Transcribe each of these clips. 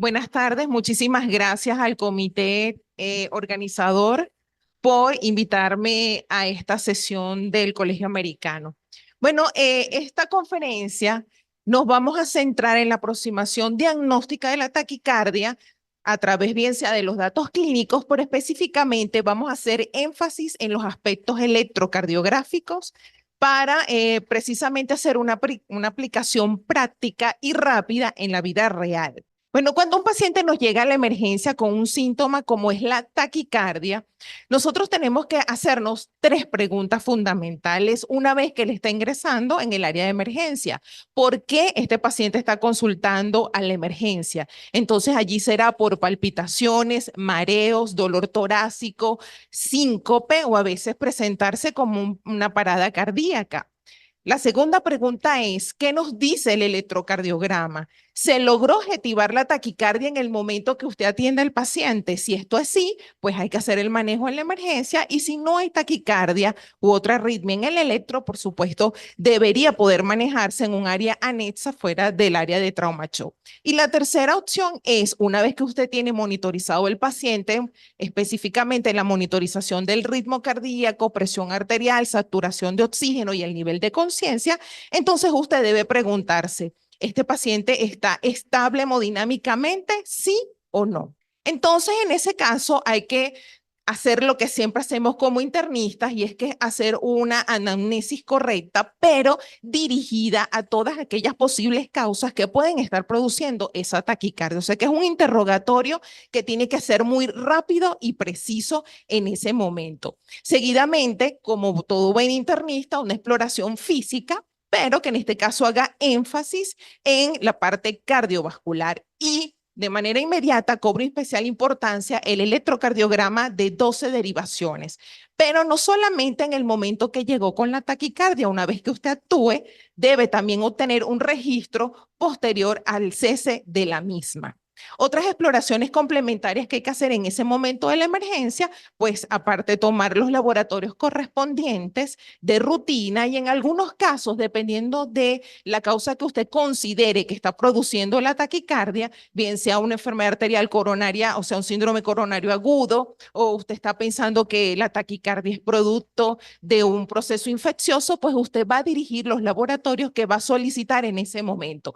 Buenas tardes, muchísimas gracias al comité organizador por invitarme a esta sesión del Colegio Americano. Bueno, esta conferencia nos vamos a centrar en la aproximación diagnóstica de la taquicardia a través bien sea de los datos clínicos, pero específicamente vamos a hacer énfasis en los aspectos electrocardiográficos para precisamente hacer una aplicación práctica y rápida en la vida real. Bueno, cuando un paciente nos llega a la emergencia con un síntoma como es la taquicardia, nosotros tenemos que hacernos tres preguntas fundamentales una vez que él está ingresando en el área de emergencia. ¿Por qué este paciente está consultando a la emergencia? Entonces allí será por palpitaciones, mareos, dolor torácico, síncope o a veces presentarse como una parada cardíaca. La segunda pregunta es, ¿qué nos dice el electrocardiograma? ¿Se logró objetivar la taquicardia en el momento que usted atiende al paciente? Si esto es sí, pues hay que hacer el manejo en la emergencia y si no hay taquicardia u otra arritmia en el electro, por supuesto, debería poder manejarse en un área anexa fuera del área de trauma shock. Y la tercera opción es, una vez que usted tiene monitorizado el paciente, específicamente la monitorización del ritmo cardíaco, presión arterial, saturación de oxígeno y el nivel de conciencia, entonces usted debe preguntarse, ¿este paciente está estable hemodinámicamente? ¿Sí o no? Entonces, en ese caso, hay que hacer lo que siempre hacemos como internistas y es que hacer una anamnesis correcta, pero dirigida a todas aquellas posibles causas que pueden estar produciendo esa taquicardia. O sea que es un interrogatorio que tiene que ser muy rápido y preciso en ese momento. Seguidamente, como todo buen internista, una exploración física, pero que en este caso haga énfasis en la parte cardiovascular y de manera inmediata cobra especial importancia el electrocardiograma de 12 derivaciones, pero no solamente en el momento que llegó con la taquicardia, una vez que usted actúe, debe también obtener un registro posterior al cese de la misma. Otras exploraciones complementarias que hay que hacer en ese momento de la emergencia, pues aparte de tomar los laboratorios correspondientes de rutina y en algunos casos, dependiendo de la causa que usted considere que está produciendo la taquicardia, bien sea una enfermedad arterial coronaria, o sea, un síndrome coronario agudo, o usted está pensando que la taquicardia es producto de un proceso infeccioso, pues usted va a dirigir los laboratorios que va a solicitar en ese momento.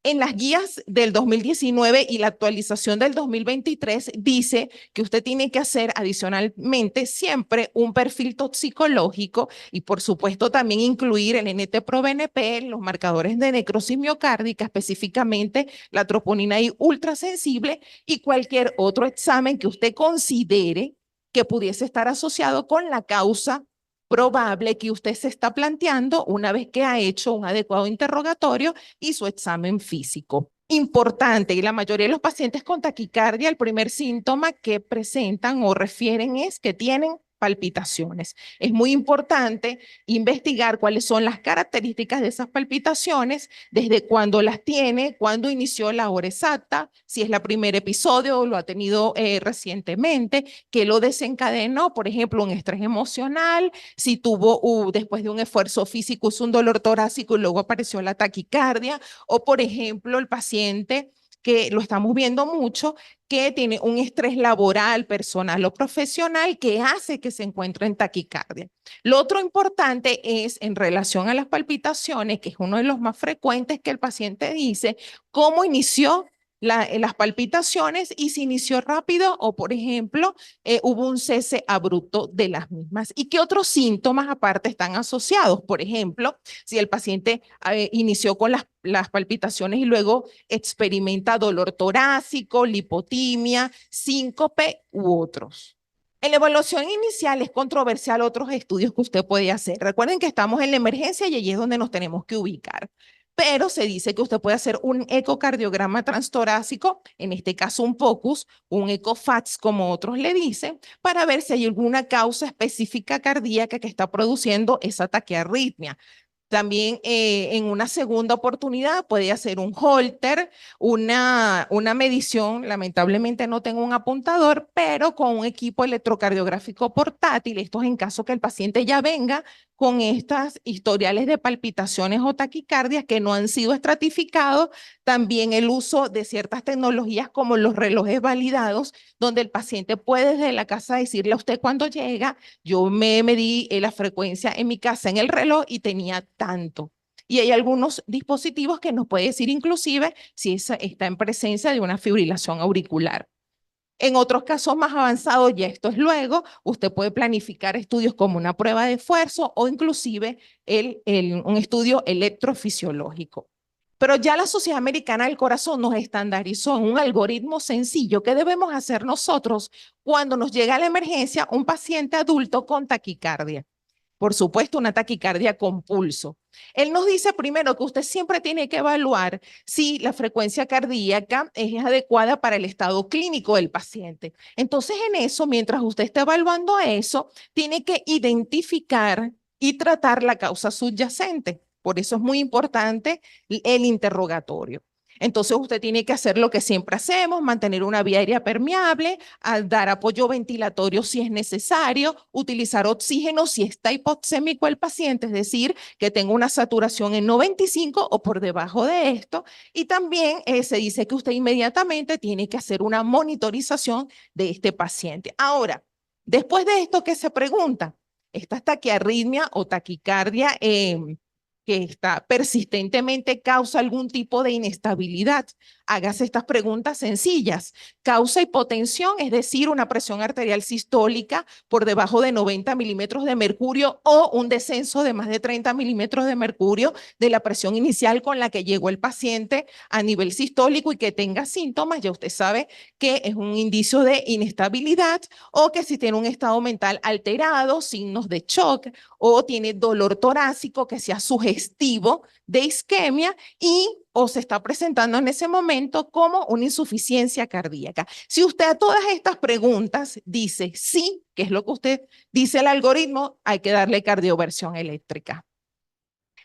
En las guías del 2019 y la actualización del 2023 dice que usted tiene que hacer adicionalmente siempre un perfil toxicológico y por supuesto también incluir el NT-proBNP, los marcadores de necrosis miocárdica, específicamente la troponina I ultrasensible y cualquier otro examen que usted considere que pudiese estar asociado con la causa probable que usted se está planteando una vez que ha hecho un adecuado interrogatorio y su examen físico. Importante, y la mayoría de los pacientes con taquicardia, el primer síntoma que presentan o refieren es que tienen palpitaciones. Es muy importante investigar cuáles son las características de esas palpitaciones, desde cuándo las tiene, cuándo inició la hora exacta, si es la primer episodio o lo ha tenido recientemente, qué lo desencadenó, por ejemplo, un estrés emocional, si tuvo después de un esfuerzo físico, un dolor torácico y luego apareció la taquicardia, o por ejemplo, el paciente que lo estamos viendo mucho, que tiene un estrés laboral, personal o profesional que hace que se encuentre en taquicardia. Lo otro importante es en relación a las palpitaciones, que es uno de los más frecuentes que el paciente dice, cómo inició las palpitaciones y si inició rápido o, por ejemplo, hubo un cese abrupto de las mismas. ¿Y qué otros síntomas aparte están asociados? Por ejemplo, si el paciente inició con las palpitaciones y luego experimenta dolor torácico, lipotimia, síncope u otros. En la evaluación inicial es controversial otros estudios que usted puede hacer. Recuerden que estamos en la emergencia y allí es donde nos tenemos que ubicar. Pero se dice que usted puede hacer un ecocardiograma transtorácico, en este caso un POCUS, un ECOFATS como otros le dicen, para ver si hay alguna causa específica cardíaca que está produciendo esa taquiarritmia. También en una segunda oportunidad puede hacer un holter, una medición. Lamentablemente no tengo un apuntador, pero con un equipo electrocardiográfico portátil. Esto es en caso que el paciente ya venga con estas historiales de palpitaciones o taquicardias que no han sido estratificados. También el uso de ciertas tecnologías como los relojes validados, donde el paciente puede desde la casa decirle a usted cuando llega, yo me medí la frecuencia en mi casa en el reloj y tenía tanto. Y hay algunos dispositivos que nos puede decir inclusive si está en presencia de una fibrilación auricular. En otros casos más avanzados, ya esto es luego, usted puede planificar estudios como una prueba de esfuerzo o inclusive un estudio electrofisiológico. Pero ya la Sociedad Americana del Corazón nos estandarizó en un algoritmo sencillo que debemos hacer nosotros cuando nos llega a la emergencia un paciente adulto con taquicardia. Por supuesto, una taquicardia con pulso. Él nos dice primero que usted siempre tiene que evaluar si la frecuencia cardíaca es adecuada para el estado clínico del paciente. Entonces, en eso, mientras usted está evaluando eso, tiene que identificar y tratar la causa subyacente. Por eso es muy importante el interrogatorio. Entonces usted tiene que hacer lo que siempre hacemos, mantener una vía aérea permeable, dar apoyo ventilatorio si es necesario, utilizar oxígeno si está hipoxémico el paciente, es decir, que tenga una saturación en 95 o por debajo de esto. Y también se dice que usted inmediatamente tiene que hacer una monitorización de este paciente. Ahora, después de esto, ¿qué se pregunta? ¿Esta taquiarritmia o taquicardia que está persistentemente causa algún tipo de inestabilidad? Hágase estas preguntas sencillas. ¿Causa hipotensión, es decir, una presión arterial sistólica por debajo de 90 milímetros de mercurio o un descenso de más de 30 milímetros de mercurio de la presión inicial con la que llegó el paciente a nivel sistólico y que tenga síntomas? Ya usted sabe que es un indicio de inestabilidad, o que si tiene un estado mental alterado, signos de shock, o tiene dolor torácico que sea sugestivo de isquemia o se está presentando en ese momento como una insuficiencia cardíaca. Si usted a todas estas preguntas dice sí, que es lo que usted dice el algoritmo, hay que darle cardioversión eléctrica.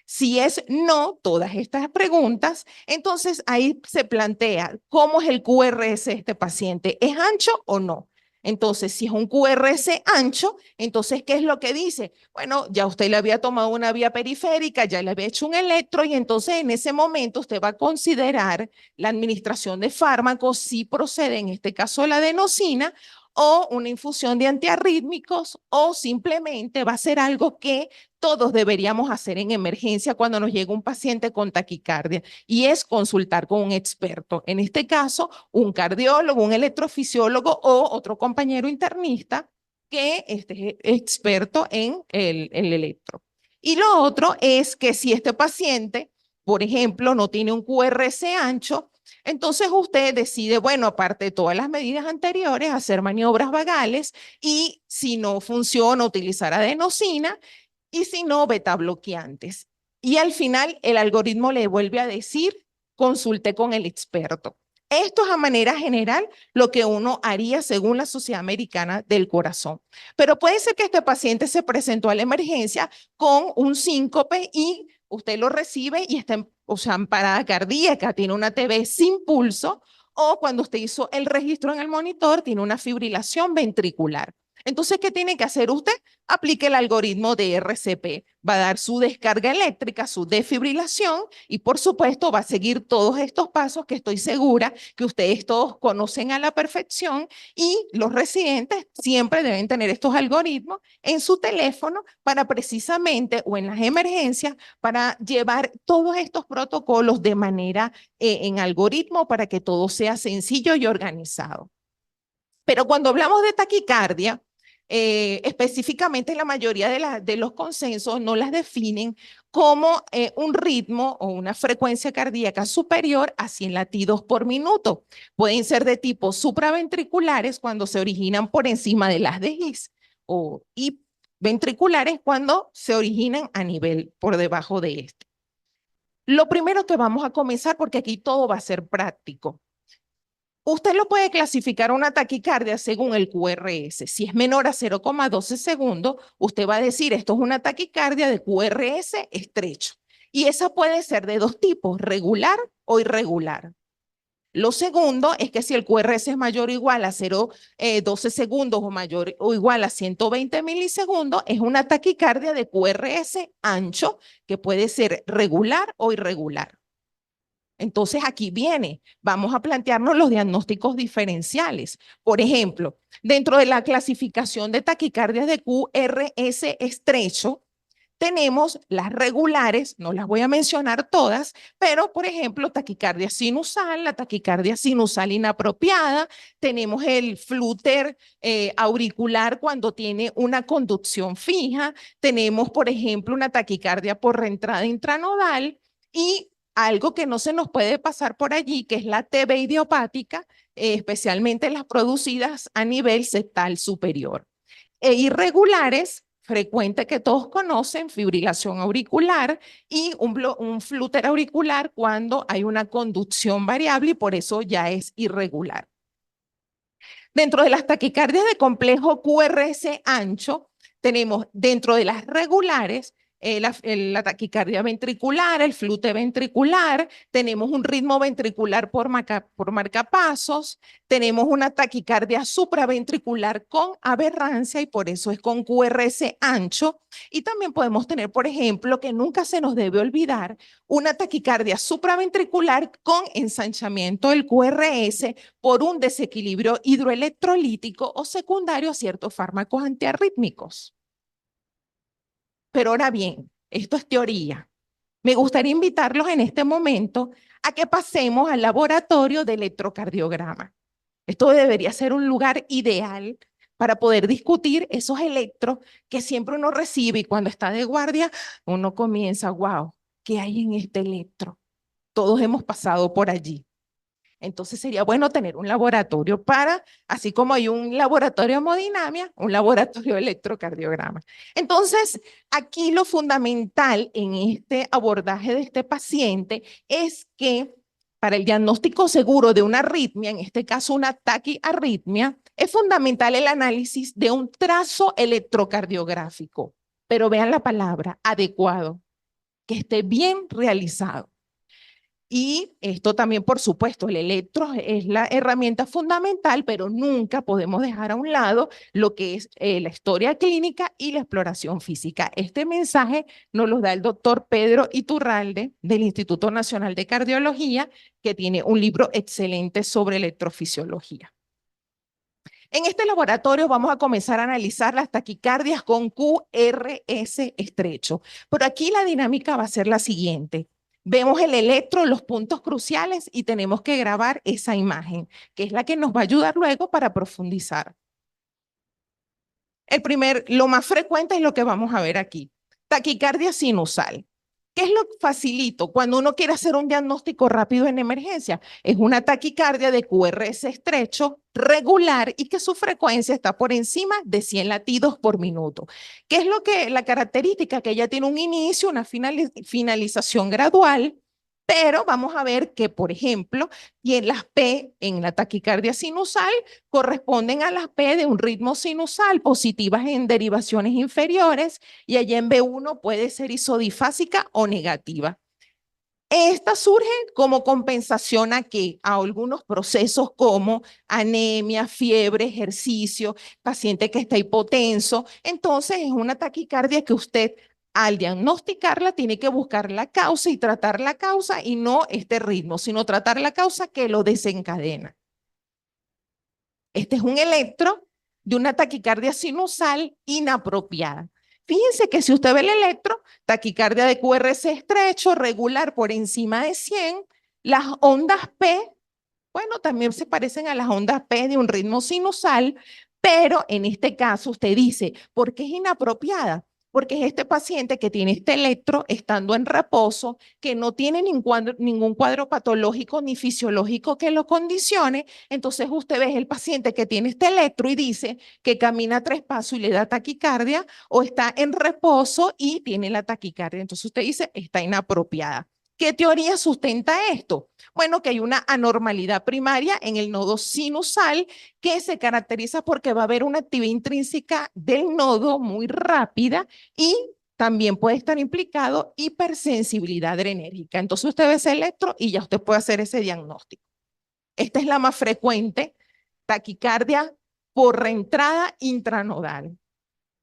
Si es no, todas estas preguntas, entonces ahí se plantea cómo es el QRS de este paciente. ¿Es ancho o no? Entonces, si es un QRS ancho, entonces, ¿qué es lo que dice? Bueno, ya usted le había tomado una vía periférica, ya le había hecho un electro y entonces en ese momento usted va a considerar la administración de fármacos si procede, en este caso la adenosina, o una infusión de antiarrítmicos, o simplemente va a ser algo que todos deberíamos hacer en emergencia cuando nos llega un paciente con taquicardia, y es consultar con un experto. En este caso, un cardiólogo, un electrofisiólogo o otro compañero internista que esté experto en el electro. Y lo otro es que si este paciente, por ejemplo, no tiene un QRS ancho, entonces usted decide, bueno, aparte de todas las medidas anteriores, hacer maniobras vagales, y si no funciona, utilizar adenosina, y si no, beta bloqueantes. Y al final el algoritmo le vuelve a decir, consulte con el experto. Esto es a manera general lo que uno haría según la Sociedad Americana del Corazón. Pero puede ser que este paciente se presentó a la emergencia con un síncope y usted lo recibe y está en parada cardíaca, tiene una TB sin pulso, o cuando usted hizo el registro en el monitor, tiene una fibrilación ventricular. Entonces, ¿qué tiene que hacer usted? Aplique el algoritmo de RCP. Va a dar su descarga eléctrica, su desfibrilación, y por supuesto va a seguir todos estos pasos que estoy segura que ustedes todos conocen a la perfección, y los residentes siempre deben tener estos algoritmos en su teléfono para precisamente, o en las emergencias, para llevar todos estos protocolos de manera en algoritmo para que todo sea sencillo y organizado. Pero cuando hablamos de taquicardia, específicamente la mayoría de los consensos no las definen como un ritmo o una frecuencia cardíaca superior a 100 latidos por minuto. Pueden ser de tipo supraventriculares cuando se originan por encima de las de His, y ventriculares cuando se originan a nivel por debajo de este. Lo primero que vamos a comenzar, porque aquí todo va a ser práctico. Usted lo puede clasificar una taquicardia según el QRS. Si es menor a 0,12 segundos, usted va a decir, esto es una taquicardia de QRS estrecho. Y esa puede ser de dos tipos, regular o irregular. Lo segundo es que si el QRS es mayor o igual a 0,12 segundos o mayor o igual a 120 milisegundos, es una taquicardia de QRS ancho que puede ser regular o irregular. Entonces aquí viene, vamos a plantearnos los diagnósticos diferenciales. Por ejemplo, dentro de la clasificación de taquicardias de QRS estrecho, tenemos las regulares, no las voy a mencionar todas, pero por ejemplo, taquicardia sinusal, la taquicardia sinusal inapropiada, tenemos el flúter auricular cuando tiene una conducción fija, tenemos por ejemplo una taquicardia por reentrada intranodal y algo que no se nos puede pasar por allí, que es la TB idiopática, especialmente las producidas a nivel septal superior. E irregulares, frecuente que todos conocen, fibrilación auricular y un flúter auricular cuando hay una conducción variable y por eso ya es irregular. Dentro de las taquicardias de complejo QRS ancho, tenemos dentro de las regulares la taquicardia ventricular, el flute ventricular, tenemos un ritmo ventricular por marcapasos, tenemos una taquicardia supraventricular con aberrancia y por eso es con QRS ancho. Y también podemos tener, por ejemplo, que nunca se nos debe olvidar, una taquicardia supraventricular con ensanchamiento del QRS por un desequilibrio hidroelectrolítico o secundario a ciertos fármacos antiarrítmicos. Pero ahora bien, esto es teoría. Me gustaría invitarlos en este momento a que pasemos al laboratorio de electrocardiograma. Esto debería ser un lugar ideal para poder discutir esos electros que siempre uno recibe y cuando está de guardia uno comienza, wow, ¿qué hay en este electro? Todos hemos pasado por allí. Entonces sería bueno tener un laboratorio para, así como hay un laboratorio de hemodinamia, un laboratorio de electrocardiograma. Entonces, aquí lo fundamental en este abordaje de este paciente es que para el diagnóstico seguro de una arritmia, en este caso una taquiarritmia, es fundamental el análisis de un trazo electrocardiográfico. Pero vean la palabra, adecuado, que esté bien realizado. Y esto también, por supuesto, el electro es la herramienta fundamental, pero nunca podemos dejar a un lado lo que es la historia clínica y la exploración física. Este mensaje nos lo da el doctor Pedro Iturralde del Instituto Nacional de Cardiología, que tiene un libro excelente sobre electrofisiología. En este laboratorio vamos a comenzar a analizar las taquicardias con QRS estrecho. Pero aquí la dinámica va a ser la siguiente. Vemos el electro, los puntos cruciales y tenemos que grabar esa imagen, que es la que nos va a ayudar luego para profundizar. Lo más frecuente es lo que vamos a ver aquí. Taquicardia sinusal. ¿Qué es lo facilito cuando uno quiere hacer un diagnóstico rápido en emergencia? Es una taquicardia de QRS estrecho, regular y que su frecuencia está por encima de 100 latidos por minuto. ¿Qué es la característica? Que ella tiene un inicio, una finalización gradual, pero vamos a ver que, por ejemplo, y en las P en la taquicardia sinusal corresponden a las P de un ritmo sinusal, positivas en derivaciones inferiores, y allá en B1 puede ser isodifásica o negativa. Esta surge como compensación a algunos procesos como anemia, fiebre, ejercicio, paciente que está hipotenso. Entonces es una taquicardia que usted al diagnosticarla tiene que buscar la causa y tratar la causa y no este ritmo, sino tratar la causa que lo desencadena. Este es un electro de una taquicardia sinusal inapropiada. Fíjense que si usted ve el electro, taquicardia de QRS estrecho, regular por encima de 100, las ondas P, bueno, también se parecen a las ondas P de un ritmo sinusal, pero en este caso usted dice, ¿por qué es inapropiada? Porque es este paciente que tiene este electro estando en reposo, que no tiene ningún cuadro patológico ni fisiológico que lo condicione. Entonces usted ve el paciente que tiene este electro y dice que camina 3 pasos y le da taquicardia o está en reposo y tiene la taquicardia. Entonces usted dice, está inapropiada. ¿Qué teoría sustenta esto? Bueno, que hay una anormalidad primaria en el nodo sinusal que se caracteriza porque va a haber una actividad intrínseca del nodo muy rápida y también puede estar implicado hipersensibilidad adrenérgica. Entonces usted ve ese electro y ya usted puede hacer ese diagnóstico. Esta es la más frecuente, taquicardia por reentrada intranodal.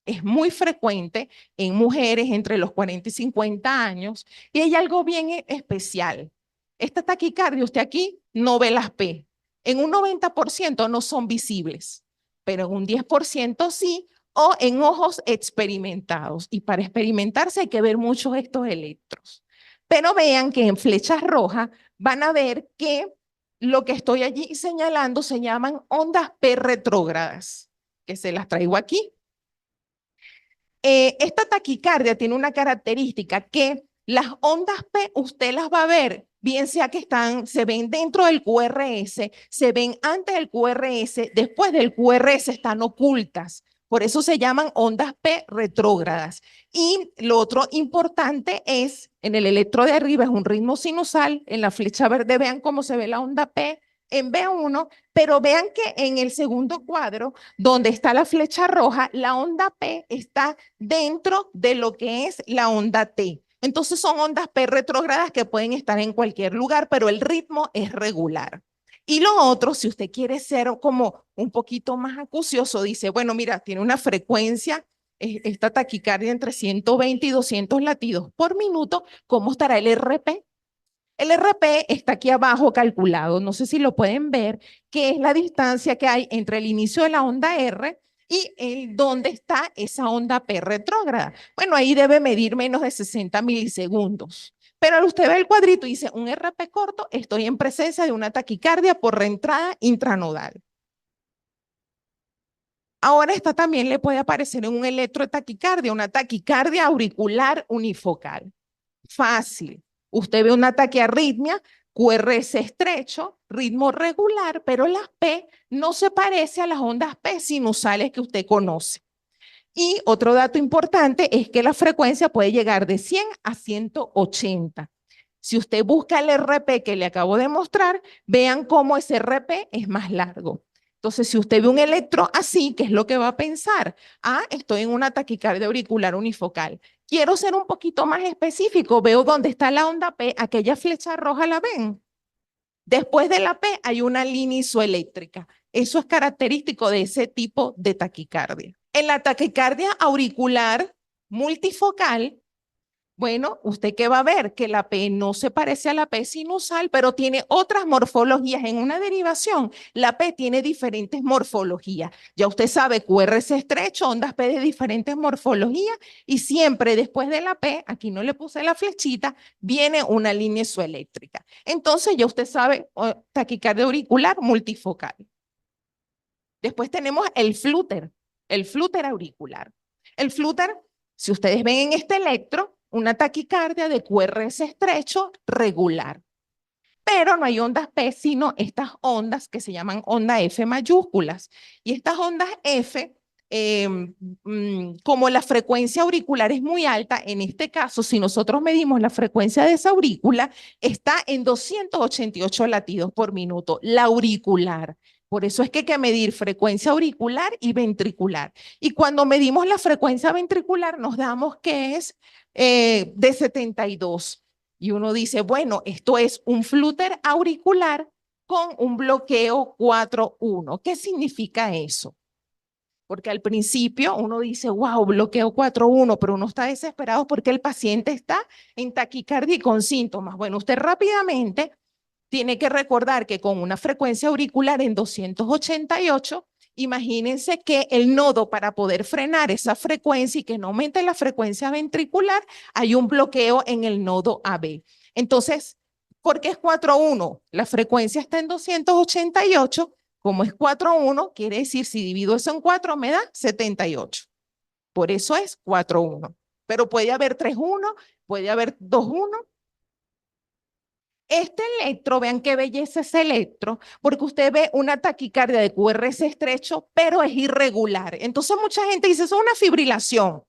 Es muy frecuente en mujeres entre los 40 y 50 años y hay algo bien especial. Esta taquicardia, usted aquí no ve las P. En un 90% no son visibles, pero en un 10% sí, o en ojos experimentados. Y para experimentarse hay que ver muchos estos electros. Pero vean que en flechas rojas van a ver que lo que estoy allí señalando se llaman ondas P retrógradas, que se las traigo aquí. Esta taquicardia tiene una característica que las ondas P usted las va a ver, bien sea que se ven dentro del QRS, se ven antes del QRS, después del QRS están ocultas. Por eso se llaman ondas P retrógradas. Y lo otro importante es, en el electro de arriba es un ritmo sinusal, en la flecha verde vean cómo se ve la onda P en B1, pero vean que en el segundo cuadro, donde está la flecha roja, la onda P está dentro de lo que es la onda T. Entonces son ondas P retrógradas que pueden estar en cualquier lugar, pero el ritmo es regular. Y lo otro, si usted quiere ser como un poquito más acucioso, dice, bueno, mira, tiene una frecuencia, esta taquicardia entre 120 y 200 latidos por minuto, ¿cómo estará el RP? El RP está aquí abajo calculado, no sé si lo pueden ver, que es la distancia que hay entre el inicio de la onda R y dónde está esa onda P retrógrada. Bueno, ahí debe medir menos de 60 milisegundos. Pero usted ve el cuadrito y dice, un RP corto, estoy en presencia de una taquicardia por reentrada intranodal. Ahora esta también le puede aparecer en un electrotaquicardia, una taquicardia auricular unifocal. Fácil. Usted ve una taquiarritmia, QRS estrecho, ritmo regular, pero las P no se parece a las ondas P sinusales que usted conoce. Y otro dato importante es que la frecuencia puede llegar de 100 a 180. Si usted busca el RP que le acabo de mostrar, vean cómo ese RP es más largo. Entonces, si usted ve un electro así, ¿qué es lo que va a pensar? Ah, estoy en una taquicardia auricular unifocal. Quiero ser un poquito más específico. Veo dónde está la onda P, aquella flecha roja la ven. Después de la P hay una línea isoeléctrica. Eso es característico de ese tipo de taquicardia. En la taquicardia auricular multifocal, bueno, ¿usted qué va a ver? Que la P no se parece a la P sinusal, pero tiene otras morfologías. En una derivación, la P tiene diferentes morfologías. Ya usted sabe, QRS estrecho, ondas P de diferentes morfologías, y siempre después de la P, aquí no le puse la flechita, viene una línea isoeléctrica. Entonces, ya usted sabe, taquicardia auricular multifocal. Después tenemos el flúter auricular. El flúter, si ustedes ven en este electro, una taquicardia de QRS estrecho regular. Pero no hay ondas P, sino estas ondas que se llaman onda F mayúsculas. Y estas ondas F, como la frecuencia auricular es muy alta, en este caso, si nosotros medimos la frecuencia de esa aurícula, está en 288 latidos por minuto, la auricular. Por eso es que hay que medir frecuencia auricular y ventricular. Y cuando medimos la frecuencia ventricular, nos damos que es de 72. Y uno dice, bueno, esto es un flúter auricular con un bloqueo 4-1. ¿Qué significa eso? Porque al principio uno dice, wow, bloqueo 4-1, pero uno está desesperado porque el paciente está en taquicardia y con síntomas. Bueno, usted rápidamente tiene que recordar que con una frecuencia auricular en 288, imagínense que el nodo para poder frenar esa frecuencia y que no aumente la frecuencia ventricular, hay un bloqueo en el nodo AB. Entonces, ¿por qué es 4-1? La frecuencia está en 288, como es 4-1, quiere decir si divido eso en 4 me da 78. Por eso es 4-1. Pero puede haber 3-1, puede haber 2-1. Este electro, vean qué belleza ese electro, porque usted ve una taquicardia de QRS estrecho, pero es irregular. Entonces mucha gente dice, eso es una fibrilación.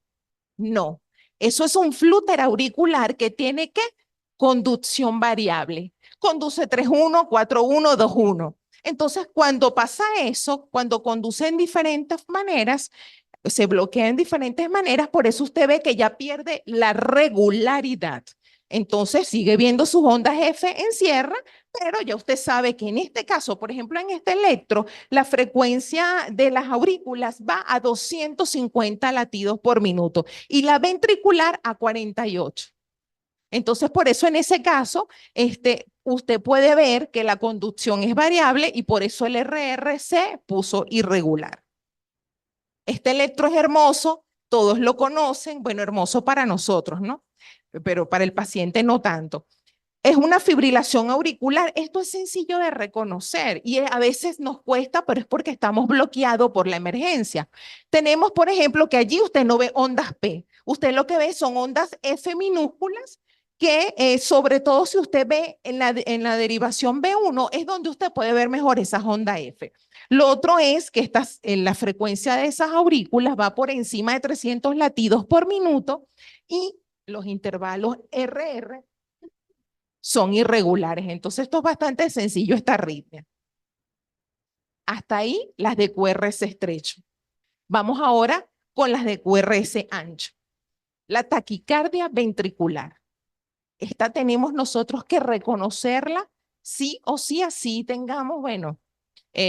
No, eso es un flúter auricular que tiene ¿qué? Conducción variable. Conduce 3-1, 4-1, 2-1. Entonces, cuando pasa eso, cuando conduce en diferentes maneras, Se bloquea en diferentes maneras, por eso usted ve que ya pierde la regularidad. Entonces sigue viendo sus ondas F en sierra, pero ya usted sabe que en este caso, por ejemplo, en este electro, la frecuencia de las aurículas va a 250 latidos por minuto y la ventricular a 48. Entonces, por eso en ese caso, usted puede ver que la conducción es variable y por eso el RRC puso irregular. Este electro es hermoso, todos lo conocen, bueno, hermoso para nosotros, ¿no? Pero para el paciente no tanto. Es una fibrilación auricular. Esto es sencillo de reconocer y a veces nos cuesta, pero es porque estamos bloqueados por la emergencia. Tenemos, por ejemplo, que allí usted no ve ondas P. Usted lo que ve son ondas F minúsculas que sobre todo si usted ve en la derivación B1 es donde usted puede ver mejor esas ondas F. Lo otro es que la frecuencia de esas aurículas va por encima de 300 latidos por minuto y los intervalos RR son irregulares. Entonces, esto es bastante sencillo, esta arritmia. Hasta ahí las de QRS estrecho. Vamos ahora con las de QRS ancho. La taquicardia ventricular. Esta tenemos nosotros que reconocerla sí o sí, así tengamos, bueno,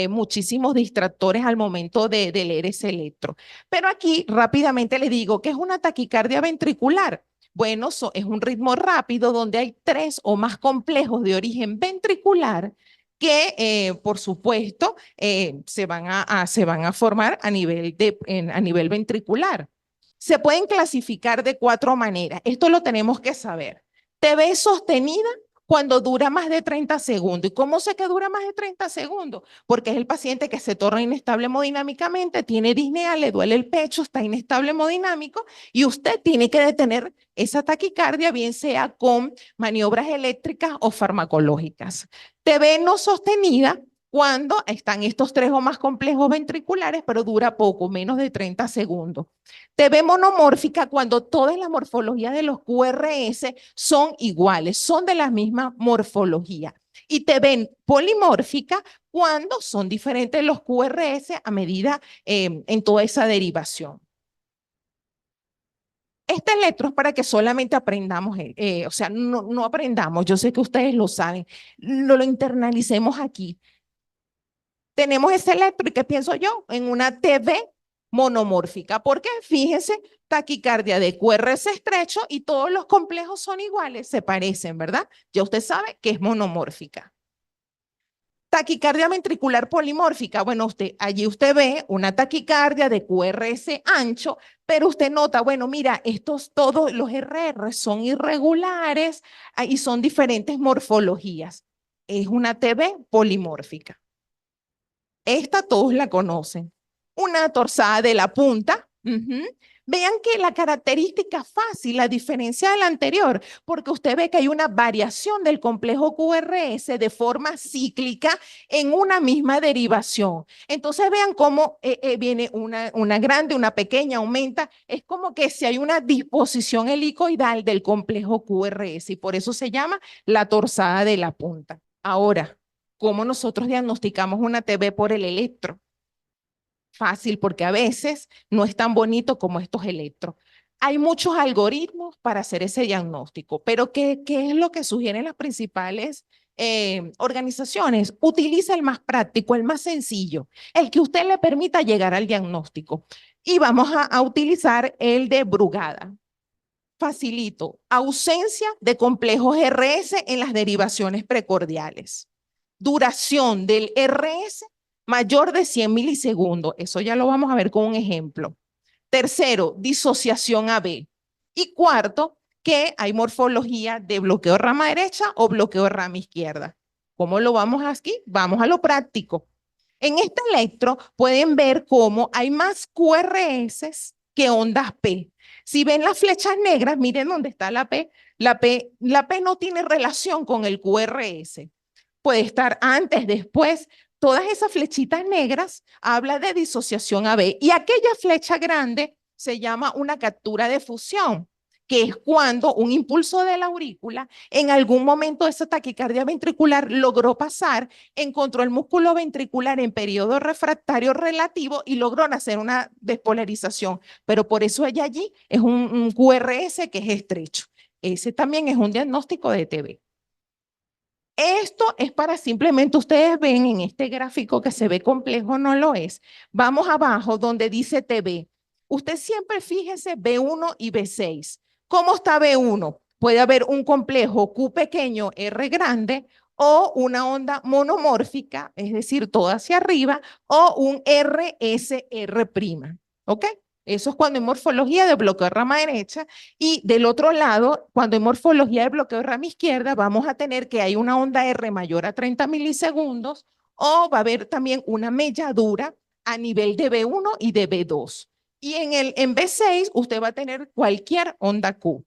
muchísimos distractores al momento de leer ese electro. Pero aquí rápidamente les digo que es una taquicardia ventricular. Bueno, es un ritmo rápido donde hay 3 o más complejos de origen ventricular que, por supuesto, se van a formar a nivel ventricular. Se pueden clasificar de 4 maneras. Esto lo tenemos que saber. TV sostenida cuando dura más de 30 segundos. ¿Y cómo sé que dura más de 30 segundos? Porque es el paciente que se torna inestable hemodinámicamente, tiene disnea, le duele el pecho, está inestable hemodinámico y usted tiene que detener esa taquicardia, bien sea con maniobras eléctricas o farmacológicas. TV no sostenida cuando están estos 3 o más complejos ventriculares, pero dura poco, menos de 30 segundos. TV monomórfica cuando todas las morfologías de los QRS son iguales, son de la misma morfología. Y TV polimórfica cuando son diferentes los QRS a medida en toda esa derivación. Este electro es para que solamente aprendamos, o sea, no aprendamos, yo sé que ustedes lo saben, lo internalicemos aquí. Tenemos ese electro y ¿qué pienso yo? En una TV monomórfica, porque fíjense, taquicardia de QRS estrecho y todos los complejos son iguales, se parecen, ¿verdad? Ya usted sabe que es monomórfica. Taquicardia ventricular polimórfica, bueno, allí usted ve una taquicardia de QRS ancho, pero usted nota, bueno, mira, todos los RR son irregulares y son diferentes morfologías. Es una TV polimórfica. Esta todos la conocen. Una torsada de la punta. Vean que la característica fácil, a diferencia de la anterior, porque usted ve que hay una variación del complejo QRS de forma cíclica en una misma derivación. Entonces vean cómo viene una grande, una pequeña, aumenta. Es como que si hay una disposición helicoidal del complejo QRS y por eso se llama la torsada de la punta. Ahora, ¿cómo nosotros diagnosticamos una TB por el electro? Fácil, porque a veces no es tan bonito como estos electros. Hay muchos algoritmos para hacer ese diagnóstico, pero ¿qué es lo que sugieren las principales organizaciones? Utiliza el más práctico, el más sencillo, el que usted le permita llegar al diagnóstico. Y vamos a utilizar el de Brugada. Facilito, ausencia de complejos RS en las derivaciones precordiales. Duración del RS mayor de 100 milisegundos. Eso ya lo vamos a ver con un ejemplo. Tercero, disociación AB. Y cuarto, que hay morfología de bloqueo de rama derecha o bloqueo de rama izquierda. ¿Cómo lo vamos aquí? Vamos a lo práctico. En este electro pueden ver cómo hay más QRS que ondas P. Si ven las flechas negras, miren dónde está la P. La P no tiene relación con el QRS. Puede estar antes, después. Todas esas flechitas negras habla de disociación AB y aquella flecha grande se llama una captura de fusión. que es cuando un impulso de la aurícula, en algún momento esa taquicardia ventricular logró pasar, encontró el músculo ventricular en periodo refractario relativo y logró hacer una despolarización. Pero por eso ella allí es un QRS que es estrecho. Ese también es un diagnóstico de TB. Esto es para simplemente, ustedes ven en este gráfico que se ve complejo, no lo es. Vamos abajo donde dice TB. Usted siempre fíjese B1 y B6. ¿Cómo está B1? Puede haber un complejo Q pequeño, R grande, o una onda monomórfica, es decir, toda hacia arriba, o un RSR'. ¿Ok? Eso es cuando hay morfología de bloqueo de rama derecha. Y del otro lado, cuando hay morfología de bloqueo de rama izquierda, vamos a tener que hay una onda R mayor a 30 milisegundos o va a haber también una melladura a nivel de B1 y de B2. Y en B6 usted va a tener cualquier onda Q.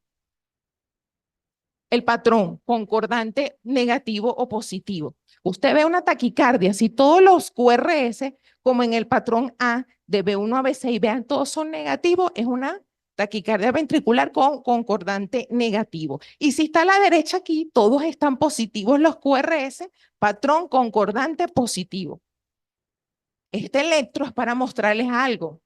El patrón concordante negativo o positivo. Usted ve una taquicardia, si todos los QRS, como en el patrón A, de B1 a B6, vean, todos son negativos, es una taquicardia ventricular con concordante negativo. Y si está a la derecha aquí, todos están positivos los QRS, patrón concordante positivo. Este electro es para mostrarles algo.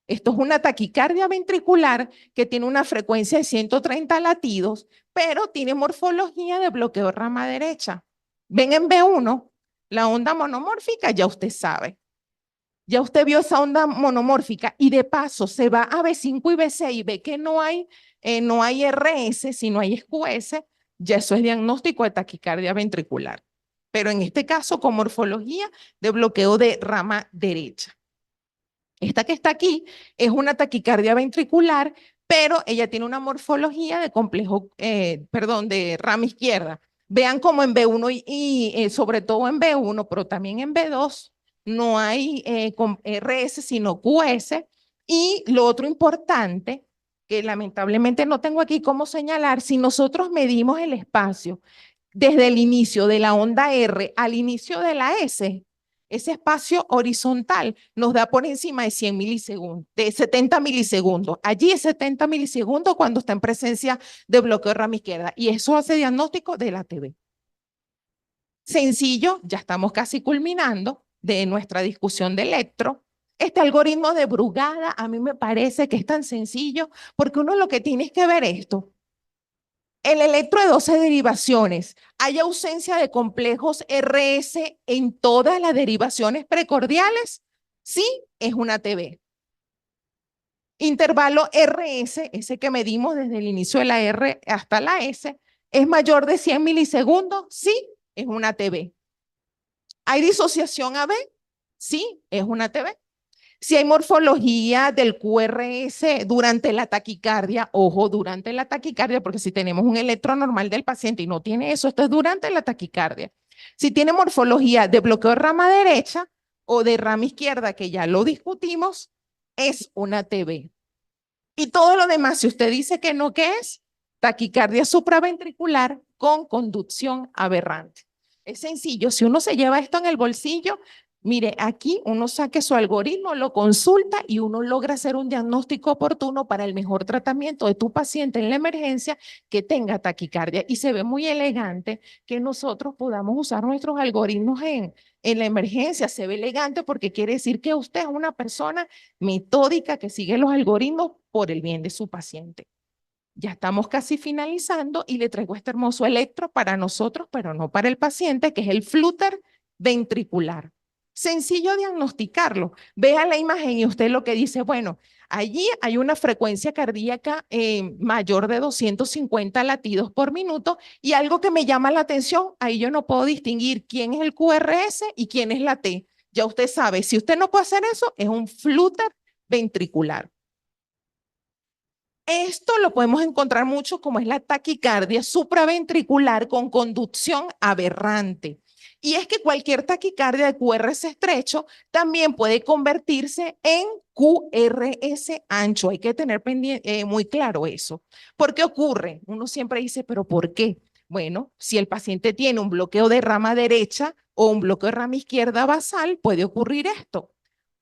Esto es una taquicardia ventricular que tiene una frecuencia de 130 latidos, pero tiene morfología de bloqueo rama derecha. Ven en B1, la onda monomórfica, ya usted sabe. Ya usted vio esa onda monomórfica y de paso se va a B5 y B6 y ve que no hay RS, sino hay QS, ya eso es diagnóstico de taquicardia ventricular. Pero en este caso con morfología de bloqueo de rama derecha. Esta que está aquí es una taquicardia ventricular, pero ella tiene una morfología de complejo, de rama izquierda. Vean como en B1 y sobre todo en B1, pero también en B2, no hay RS, sino QS. Y lo otro importante, que lamentablemente no tengo aquí cómo señalar, si nosotros medimos el espacio desde el inicio de la onda R al inicio de la S, ese espacio horizontal nos da por encima de 100 milisegundos, de 70 milisegundos. Allí es 70 milisegundos cuando está en presencia de bloqueo de rama izquierda. Y eso hace diagnóstico de la TB. Sencillo, ya estamos casi culminando de nuestra discusión de electro. Este algoritmo de Brugada a mí me parece que es tan sencillo porque uno lo que tiene es que ver esto. El electro de 12 derivaciones. ¿Hay ausencia de complejos RS en todas las derivaciones precordiales? Sí, es una TB. Intervalo RS, ese que medimos desde el inicio de la R hasta la S, ¿es mayor de 100 milisegundos? Sí, es una TB. ¿Hay disociación AB? Sí, es una TB. Si hay morfología del QRS durante la taquicardia, ojo, durante la taquicardia, porque si tenemos un electro normal del paciente y no tiene eso, esto es durante la taquicardia. Si tiene morfología de bloqueo de rama derecha o de rama izquierda, que ya lo discutimos, es una TB. Y todo lo demás, si usted dice que no, ¿qué es? Taquicardia supraventricular con conducción aberrante. Es sencillo, si uno se lleva esto en el bolsillo, mire, aquí uno saque su algoritmo, lo consulta y uno logra hacer un diagnóstico oportuno para el mejor tratamiento de tu paciente en la emergencia que tenga taquicardia. Y se ve muy elegante que nosotros podamos usar nuestros algoritmos en la emergencia. Se ve elegante porque quiere decir que usted es una persona metódica que sigue los algoritmos por el bien de su paciente. Ya estamos casi finalizando y le traigo este hermoso electro para nosotros, pero no para el paciente, que es el flúter ventricular. Sencillo diagnosticarlo. Vea la imagen y usted lo que dice, bueno, allí hay una frecuencia cardíaca mayor de 250 latidos por minuto y algo que me llama la atención, ahí yo no puedo distinguir quién es el QRS y quién es la T. Ya usted sabe, si usted no puede hacer eso, es un flúter ventricular. Esto lo podemos encontrar mucho como es la taquicardia supraventricular con conducción aberrante. Y es que cualquier taquicardia de QRS estrecho también puede convertirse en QRS ancho. Hay que tener muy claro eso. ¿Por qué ocurre? Uno siempre dice, ¿pero por qué? Bueno, si el paciente tiene un bloqueo de rama derecha o un bloqueo de rama izquierda basal, puede ocurrir esto.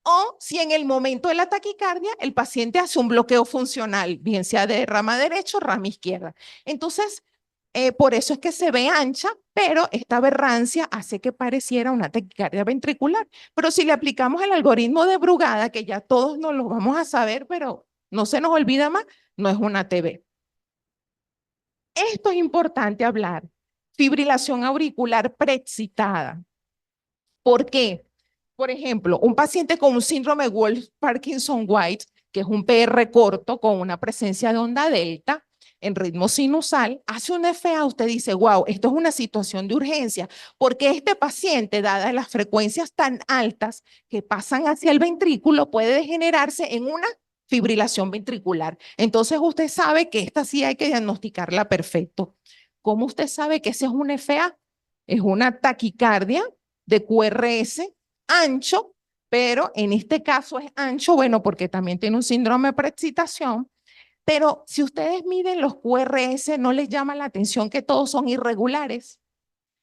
o si en el momento de la taquicardia el paciente hace un bloqueo funcional, bien sea de rama derecha o rama izquierda. Entonces, por eso es que se ve ancha, pero esta aberrancia hace que pareciera una taquicardia ventricular. Pero si le aplicamos el algoritmo de Brugada, que ya todos nos lo vamos a saber, pero no se nos olvida más, no es una TB. Esto es importante hablar. Fibrilación auricular preexcitada. ¿Por qué? Por ejemplo, un paciente con un síndrome Wolff-Parkinson-White, que es un PR corto con una presencia de onda delta en ritmo sinusal, hace un FA, usted dice, wow, esto es una situación de urgencia, porque este paciente, dadas las frecuencias tan altas que pasan hacia el ventrículo, puede degenerarse en una fibrilación ventricular. Entonces usted sabe que esta sí hay que diagnosticarla perfecto. ¿Cómo usted sabe que ese es un FA? Es una taquicardia de QRS ancho, pero en este caso es ancho, bueno, porque también tiene un síndrome de preexcitación, pero si ustedes miden los QRS, no les llama la atención que todos son irregulares.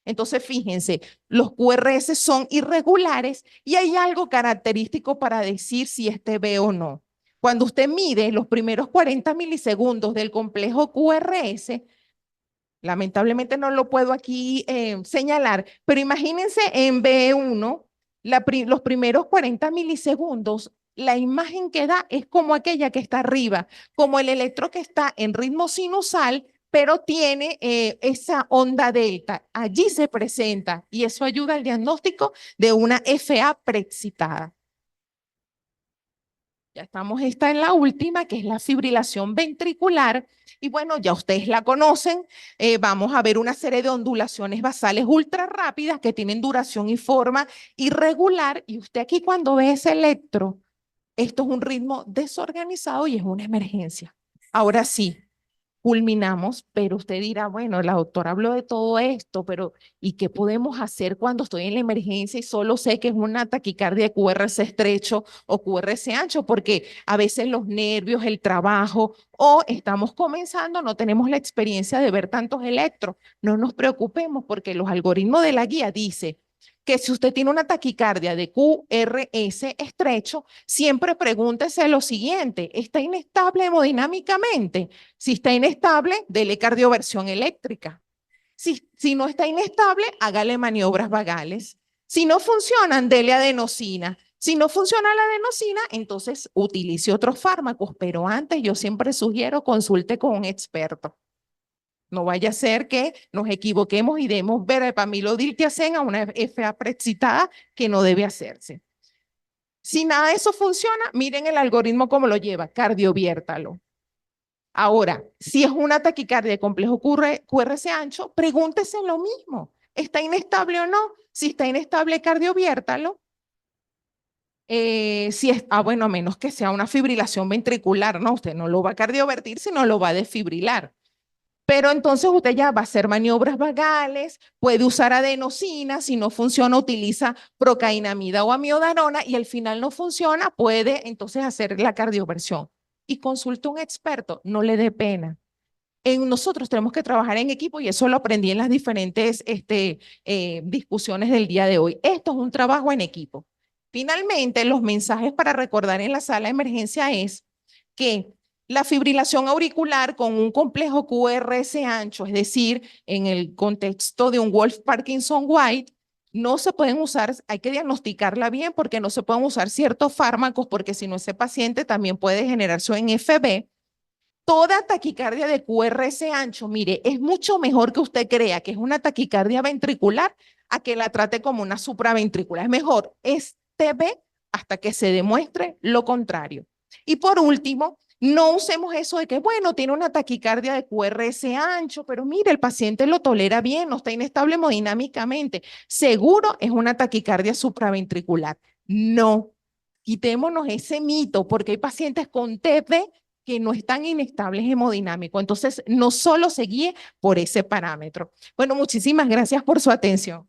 Entonces, fíjense, los QRS son irregulares y hay algo característico para decir si es TB o no. Cuando usted mide los primeros 40 milisegundos del complejo QRS, lamentablemente no lo puedo aquí señalar, pero imagínense en B1, los primeros 40 milisegundos, la imagen que da es como aquella que está arriba, como el electro que está en ritmo sinusal, pero tiene esa onda delta. Allí se presenta y eso ayuda al diagnóstico de una FA preexcitada. Ya estamos, esta en la última, que es la fibrilación ventricular. Y bueno, ya ustedes la conocen. Vamos a ver una serie de ondulaciones basales ultra rápidas que tienen duración y forma irregular. Y usted aquí cuando ve ese electro, esto es un ritmo desorganizado y es una emergencia. Ahora sí, culminamos, pero usted dirá, bueno, la doctora habló de todo esto, pero ¿y qué podemos hacer cuando estoy en la emergencia y solo sé que es una taquicardia de QRS estrecho o QRS ancho? Porque a veces los nervios, el trabajo o estamos comenzando, no tenemos la experiencia de ver tantos electros. No nos preocupemos porque los algoritmos de la guía dicen que si usted tiene una taquicardia de QRS estrecho, siempre pregúntese lo siguiente, ¿está inestable hemodinámicamente? Si está inestable, dele cardioversión eléctrica. Si no está inestable, hágale maniobras vagales. Si no funcionan, dele adenosina. Si no funciona la adenosina, entonces utilice otros fármacos, pero antes yo siempre sugiero consulte con un experto. No vaya a ser que nos equivoquemos y demos verapamilodiltiazem a una FA preexcitada que no debe hacerse. Si nada de eso funciona, miren el algoritmo cómo lo lleva, cardioviértalo. Ahora, si es una taquicardia de complejo QRS ancho, pregúntese lo mismo. ¿Está inestable o no? Si está inestable, cardioviértalo. Si es, bueno, a menos que sea una fibrilación ventricular, ¿no? Usted no lo va a cardiovertir, sino lo va a desfibrilar. Pero entonces usted ya va a hacer maniobras vagales, puede usar adenosina, si no funciona utiliza procainamida o amiodarona y al final no funciona, puede entonces hacer la cardioversión. Y consulte a un experto, no le dé pena. Nosotros tenemos que trabajar en equipo y eso lo aprendí en las diferentes discusiones del día de hoy. Esto es un trabajo en equipo. Finalmente, los mensajes para recordar en la sala de emergencia es que la fibrilación auricular con un complejo QRS ancho, es decir, en el contexto de un Wolff-Parkinson-White, no se pueden usar, hay que diagnosticarla bien porque no se pueden usar ciertos fármacos porque si no ese paciente también puede generarse un FB. Toda taquicardia de QRS ancho, mire, es mucho mejor que usted crea que es una taquicardia ventricular a que la trate como una supraventricular. Es mejor, es TB hasta que se demuestre lo contrario. Y por último, no usemos eso de que, bueno, tiene una taquicardia de QRS ancho, pero mire, el paciente lo tolera bien, no está inestable hemodinámicamente. Seguro es una taquicardia supraventricular. No, quitémonos ese mito, porque hay pacientes con TB que no están inestables hemodinámicos. Entonces, no solo se guíe por ese parámetro. Bueno, muchísimas gracias por su atención.